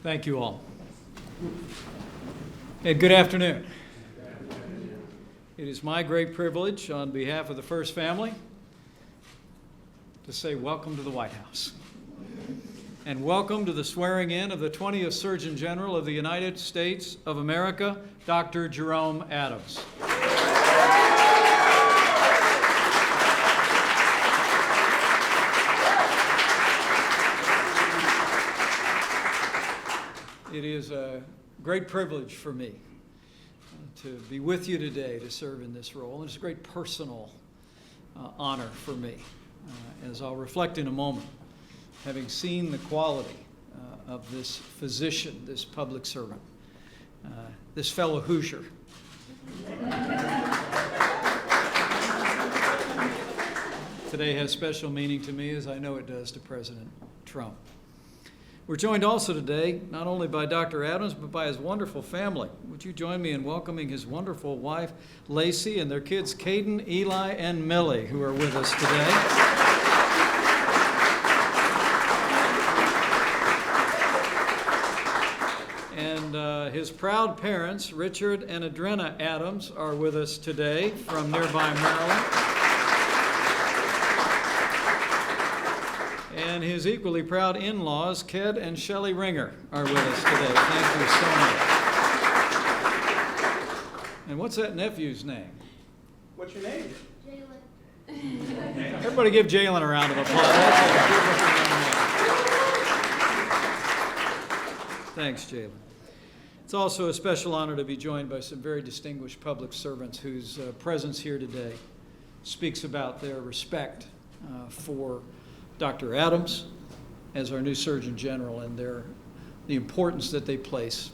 Thank you all. And good afternoon. It is my great privilege on behalf of the First Family to say welcome to the White House. And welcome to the swearing in of the 20th Surgeon General of the United States of America, Dr. Jerome Adams. It is a great privilege for me to be with you today to serve in this role. It's a great personal honor for me, as I'll reflect in a moment, having seen the quality of this physician, this public servant, this fellow Hoosier. Today has special meaning to me, as I know it does to President Trump. We're joined also today not only by Dr. Adams, but by his wonderful family. Would you join me in welcoming his wonderful wife, Lacey, and their kids, Caden, Eli, and Millie, who are with us today. And his proud parents, Richard and Adrena Adams, are with us today from nearby Maryland. And his equally proud in-laws, Ked and Shelley Ringer, are with us today. Thank you so much. And what's that nephew's name? What's your name? Jalen. Everybody give Jalen a round of applause. Thanks, Jalen. It's also a special honor to be joined by some very distinguished public servants whose presence here today speaks about their respect for Dr. Adams as our new Surgeon General and the importance that they place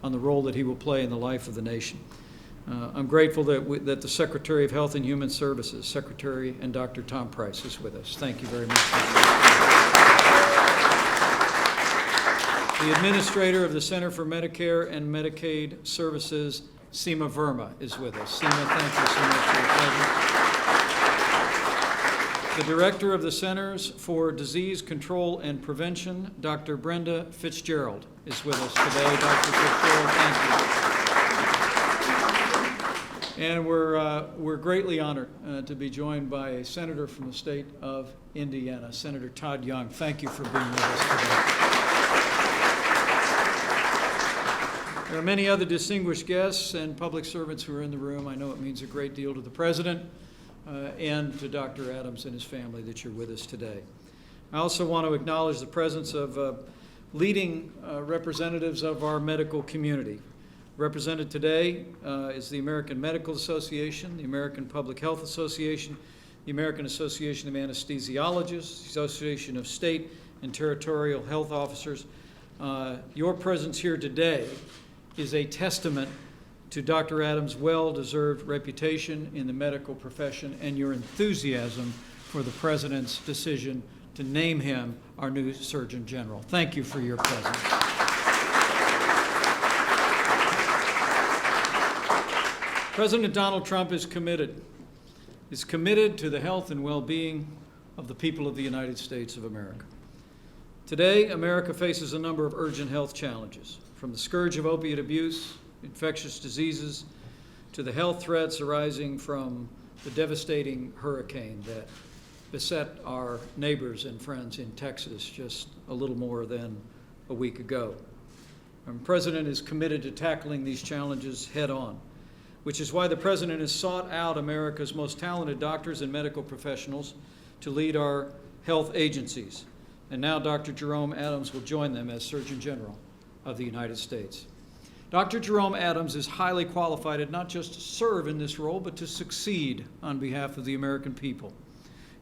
on the role that he will play in the life of the nation. I'm grateful that the Secretary of Health and Human Services, Secretary and Dr. Tom Price, is with us. Thank you very much. The Administrator of the Center for Medicare and Medicaid Services, Seema Verma, is with us. Seema, thank you so much for your presence. The Director of the Centers for Disease Control and Prevention, Dr. Brenda Fitzgerald, is with us today. Dr. Fitzgerald, thank you. And we're greatly honored to be joined by a senator from the state of Indiana, Senator Todd Young. Thank you for being with us today. There are many other distinguished guests and public servants who are in the room. I know it means a great deal to the President and to Dr. Adams and his family that you're with us today. I also want to acknowledge the presence of leading representatives of our medical community. Represented today is the American Medical Association, the American Public Health Association, the American Association of Anesthesiologists, the Association of State and Territorial Health Officers. Your presence here today is a testament to Dr. Adams' well-deserved reputation in the medical profession and your enthusiasm for the President's decision to name him our new Surgeon General. Thank you for your presence. President Donald Trump is committed to the health and well-being of the people of the United States of America. Today, America faces a number of urgent health challenges, from the scourge of opiate abuse, infectious diseases, to the health threats arising from the devastating hurricane that beset our neighbors and friends in Texas just a little more than a week ago. The President is committed to tackling these challenges head on, which is why the President has sought out America's most talented doctors and medical professionals to lead our health agencies. And now Dr. Jerome Adams will join them as Surgeon General of the United States. Dr. Jerome Adams is highly qualified not just to serve in this role, but to succeed on behalf of the American people.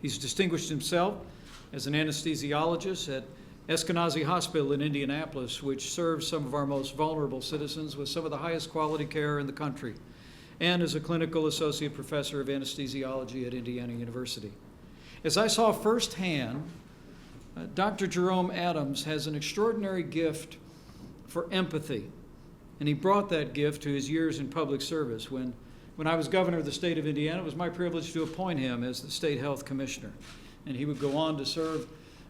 He's distinguished himself as an anesthesiologist at Eskenazi Hospital in Indianapolis, which serves some of our most vulnerable citizens with some of the highest quality care in the country, and as a clinical associate professor of anesthesiology at Indiana University. As I saw firsthand, Dr. Jerome Adams has an extraordinary gift for empathy. And he brought that gift to his years in public service. When I was governor of the state of Indiana, it was my privilege to appoint him as the state health commissioner. And he would go on to serve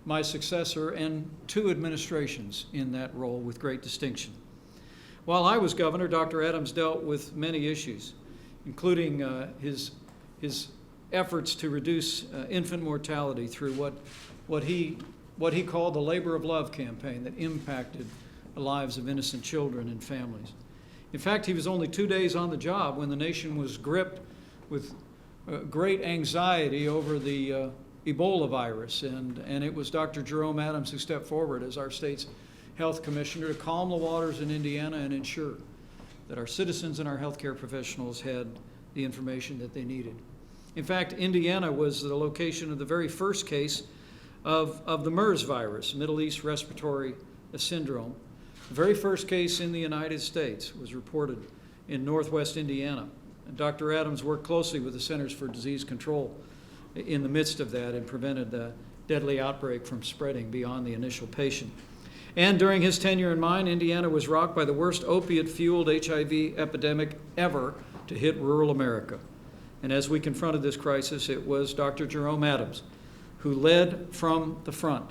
my successor and 2 administrations in that role with great distinction. While I was governor, Dr. Adams dealt with many issues, including his efforts to reduce infant mortality through what he called the Labor of Love campaign that impacted the lives of innocent children and families. In fact, he was only 2 days on the job when the nation was gripped with great anxiety over the Ebola virus, and it was Dr. Jerome Adams who stepped forward as our state's health commissioner to calm the waters in Indiana and ensure that our citizens and our healthcare professionals had the information that they needed. In fact, Indiana was the location of the very first case of the MERS virus, Middle East Respiratory Syndrome. The very first case in the United States was reported in northwest Indiana. And Dr. Adams worked closely with the Centers for Disease Control in the midst of that and prevented the deadly outbreak from spreading beyond the initial patient. And during his tenure in mine, Indiana was rocked by the worst opiate-fueled HIV epidemic ever to hit rural America. And as we confronted this crisis, it was Dr. Jerome Adams who led from the front,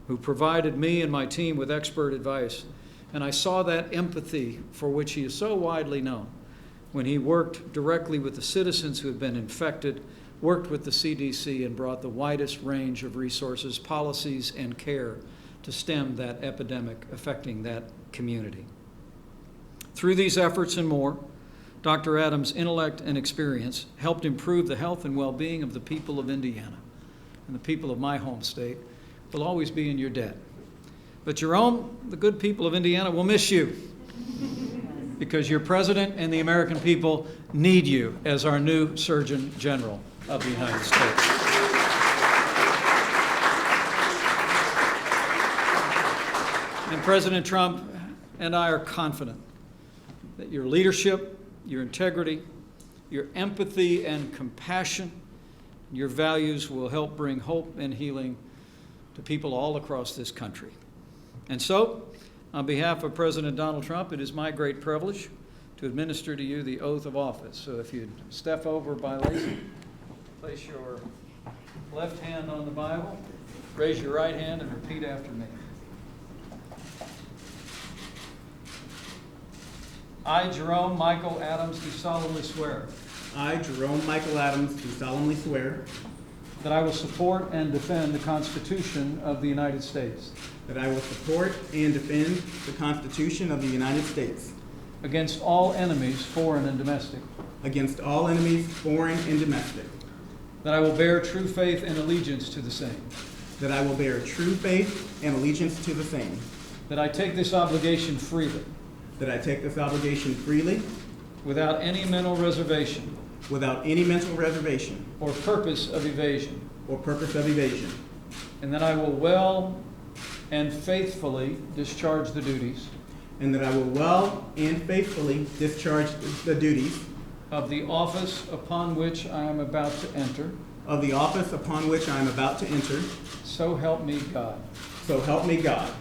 who provided me and my team with expert advice. And I saw that empathy for which he is so widely known when he worked directly with the citizens who had been infected, worked with the CDC, and brought the widest range of resources, policies, and care to stem that epidemic affecting that community. Through these efforts and more, Dr. Adams' intellect and experience helped improve the health and well-being of the people of Indiana, and the people of my home state will always be in your debt. But Jerome, the good people of Indiana will miss you because your president and the American people need you as our new Surgeon General of the United States. And President Trump and I are confident that your leadership, your integrity, your empathy and compassion, your values will help bring hope and healing to people all across this country. And so, on behalf of President Donald Trump, it is my great privilege to administer to you the oath of office. So if you'd step over by Lacey, place your left hand on the Bible, raise your right hand, and repeat after me. I, Jerome Michael Adams, do solemnly swear I, Jerome Michael Adams, do solemnly swear that I will support and defend the Constitution of the United States that I will support and defend the Constitution of the United States against all enemies, foreign and domestic, against all enemies, foreign and domestic, that I will bear true faith and allegiance to the same, that I will bear true faith and allegiance to the same, that I take this obligation freely, that I take this obligation freely, without any mental reservation without any mental reservation or purpose of evasion, or purpose of evasion, and that I will well and faithfully discharge the duties and that I will well and faithfully discharge the duties of the office upon which I am about to enter. of the office upon which I am about to enter. So help me God. So help me God.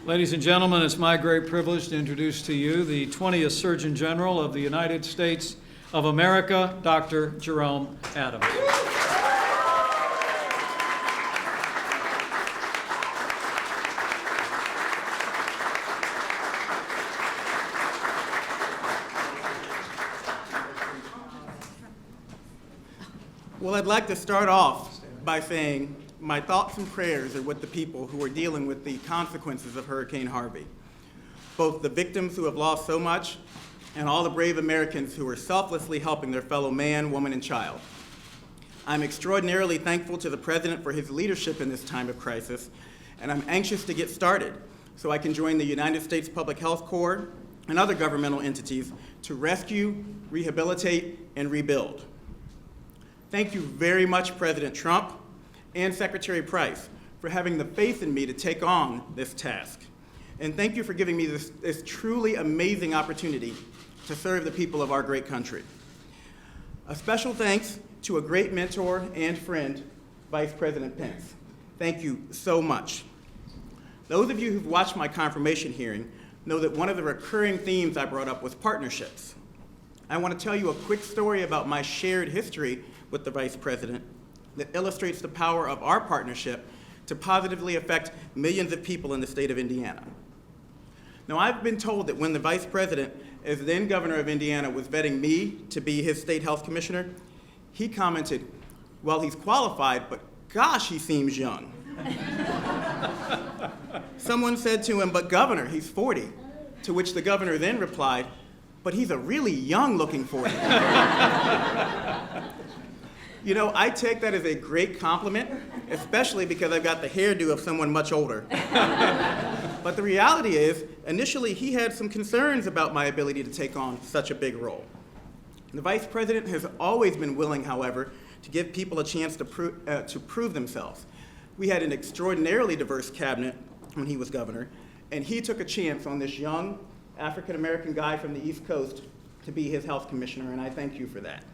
Ladies and gentlemen, it's my great privilege to introduce to you the 20th Surgeon General of the United States of America, Dr. Jerome Adams. Well, I'd like to start off by saying my thoughts and prayers are with the people who are dealing with the consequences of Hurricane Harvey, both the victims who have lost so much and all the brave Americans who are selflessly helping their fellow man, woman, and child. I'm extraordinarily thankful to the President for his leadership in this time of crisis, and I'm anxious to get started so I can join the United States Public Health Corps and other governmental entities to rescue, rehabilitate, and rebuild. Thank you very much, President Trump and Secretary Price, for having the faith in me to take on this task. And thank you for giving me this truly amazing opportunity to serve the people of our great country. A special thanks to a great mentor and friend, Vice President Pence. Thank you so much. Those of you who've watched my confirmation hearing know that one of the recurring themes I brought up was partnerships. I want to tell you a quick story about my shared history with the Vice President that illustrates the power of our partnership to positively affect millions of people in the state of Indiana. Now, I've been told that when the Vice President, as then Governor of Indiana, was vetting me to be his state health commissioner, he commented, well, he's qualified, but gosh, he seems young. Someone said to him, but Governor, he's 40, to which the governor then replied, but he's a really young-looking 40. You know, I take that as a great compliment, especially because I've got the hairdo of someone much older. But the reality is, initially he had some concerns about my ability to take on such a big role. The Vice President has always been willing, however, to give people a chance to prove themselves. We had an extraordinarily diverse cabinet when he was governor, and he took a chance on this young African-American guy from the East Coast to be his health commissioner, and I thank you for that.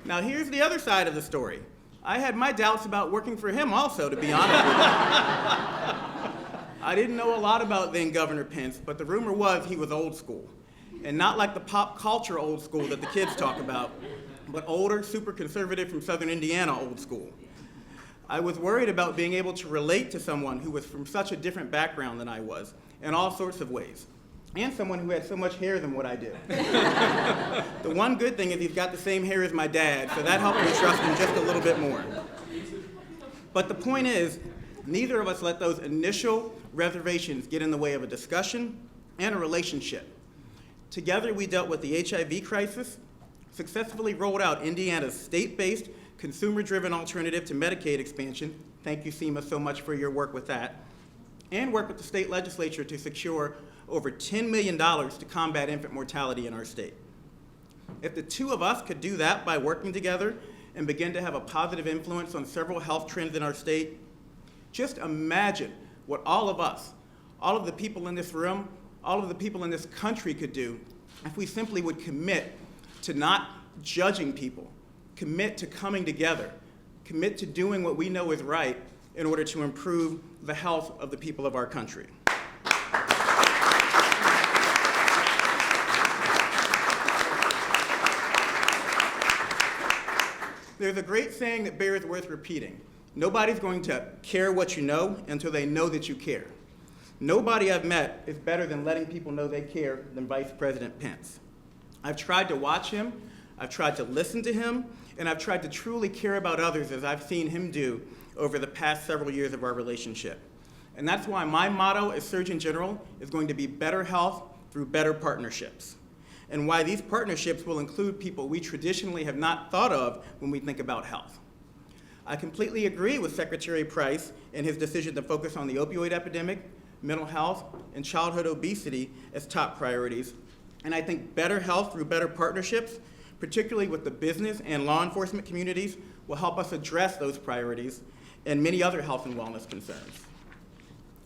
Now, here's the other side of the story. I had my doubts about working for him also, to be honest with you. I didn't know a lot about then Governor Pence, but the rumor was he was old school. And not like the pop culture old school that the kids talk about, but older, super conservative from Southern Indiana old school. I was worried about being able to relate to someone who was from such a different background than I was, in all sorts of ways, and someone who had so much hair than what I do. The one good thing is he's got the same hair as my dad, so that helped me trust him just a little bit more. But the point is, neither of us let those initial reservations get in the way of a discussion and a relationship. Together, we dealt with the HIV crisis, successfully rolled out Indiana's state-based, consumer-driven alternative to Medicaid expansion. Thank you, SEMA, so much for your work with that. And worked with the state legislature to secure over $10 million to combat infant mortality in our state. If the two of us could do that by working together and begin to have a positive influence on several health trends in our state, just imagine what all of us, all of the people in this room, all of the people in this country could do if we simply would commit to not judging people, commit to coming together, commit to doing what we know is right in order to improve the health of the people of our country. There's a great saying that bears worth repeating. Nobody's going to care what you know until they know that you care. Nobody I've met is better than letting people know they care than Vice President Pence. I've tried to watch him, I've tried to listen to him, and I've tried to truly care about others as I've seen him do over the past several years of our relationship. And that's why my motto as Surgeon General is going to be better health through better partnerships. And why these partnerships will include people we traditionally have not thought of when we think about health. I completely agree with Secretary Price in his decision to focus on the opioid epidemic, mental health, and childhood obesity as top priorities. And I think better health through better partnerships, particularly with the business and law enforcement communities, will help us address those priorities and many other health and wellness concerns.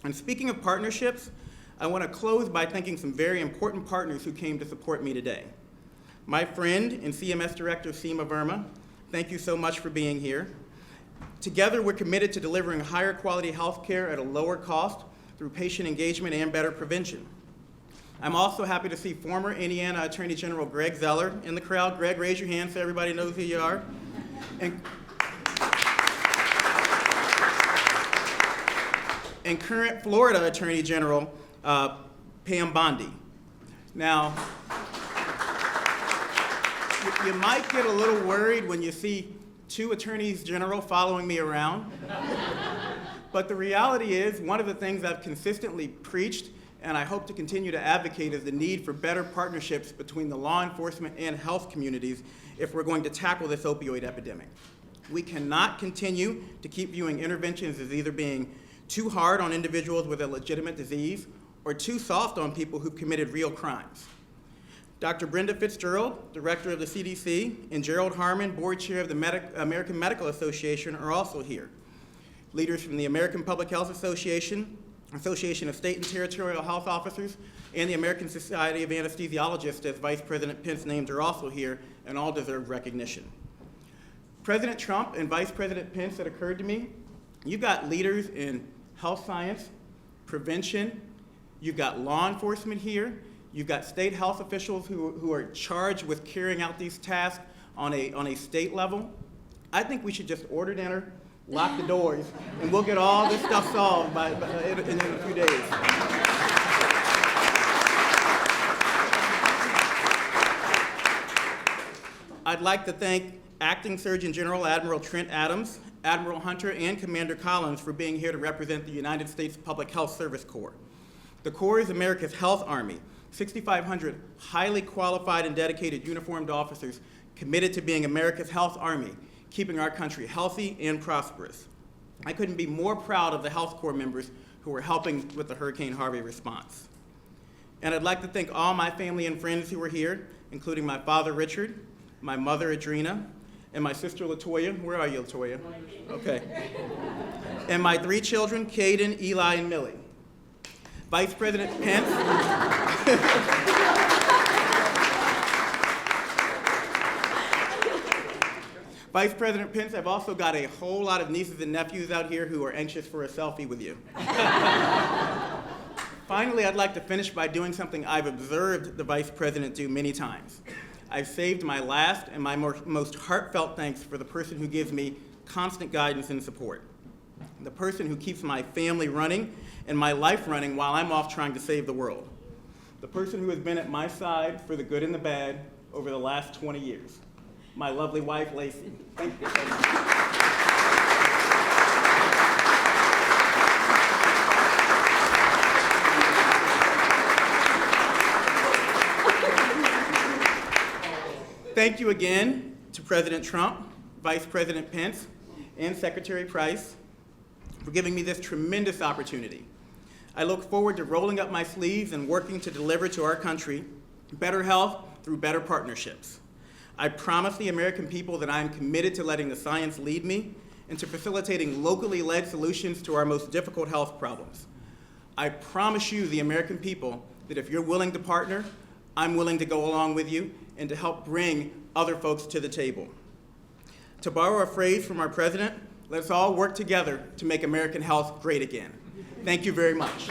And speaking of partnerships, I want to close by thanking some very important partners who came to support me today. My friend and CMS Director, Seema Verma, thank you so much for being here. Together, we're committed to delivering higher quality health care at a lower cost through patient engagement and better prevention. I'm also happy to see former Indiana Attorney General Greg Zeller in the crowd. Greg, raise your hand so everybody knows who you are. And current Florida Attorney General Pam Bondi. Now, you might get a little worried when you see two attorneys general following me around. But the reality is, one of the things I've consistently preached, and I hope to continue to advocate, is the need for better partnerships between the law enforcement and health communities if we're going to tackle this opioid epidemic. We cannot continue to keep viewing interventions as either being too hard on individuals with a legitimate disease or too soft on people who've committed real crimes. Dr. Brenda Fitzgerald, Director of the CDC, and Gerald Harmon, Board Chair of the American Medical Association, are also here. Leaders from the American Public Health Association, Association of State and Territorial Health Officers, and the American Society of Anesthesiologists, as Vice President Pence named, are also here, and all deserve recognition. President Trump and Vice President Pence, it occurred to me, you've got leaders in health science, prevention, you've got law enforcement here, you've got state health officials who are charged with carrying out these tasks on a state level. I think we should just order dinner, lock the doors, and we'll get all this stuff solved in a few days. I'd like to thank Acting Surgeon General Admiral Trent Adams, Admiral Hunter, and Commander Collins for being here to represent the United States Public Health Service Corps. The Corps is America's health army, 6,500 highly qualified and dedicated uniformed officers committed to being America's health army, keeping our country healthy and prosperous. I couldn't be more proud of the Health Corps members who are helping with the Hurricane Harvey response. And I'd like to thank all my family and friends who were here, including my father, Richard, my mother, Adrena, and my sister, Latoya. Where are you, Latoya? Okay. And my 3 children, Caden, Eli, and Millie. Vice President Pence. Vice President Pence, I've also got a whole lot of nieces and nephews out here who are anxious for a selfie with you. Finally, I'd like to finish by doing something I've observed the Vice President do many times. I've saved my last and my most heartfelt thanks for the person who gives me constant guidance and support. The person who keeps my family running and my life running while I'm off trying to save the world. The person who has been at my side for the good and the bad over the last 20 years. My lovely wife, Lacey. Thank you so much. Thank you again to President Trump, Vice President Pence, and Secretary Price for giving me this tremendous opportunity. I look forward to rolling up my sleeves and working to deliver to our country better health through better partnerships. I promise the American people that I am committed to letting the science lead me and to facilitating locally led solutions to our most difficult health problems. I promise you, the American people, that if you're willing to partner, I'm willing to go along with you and to help bring other folks to the table. To borrow a phrase from our president, let's all work together to make American health great again. Thank you very much.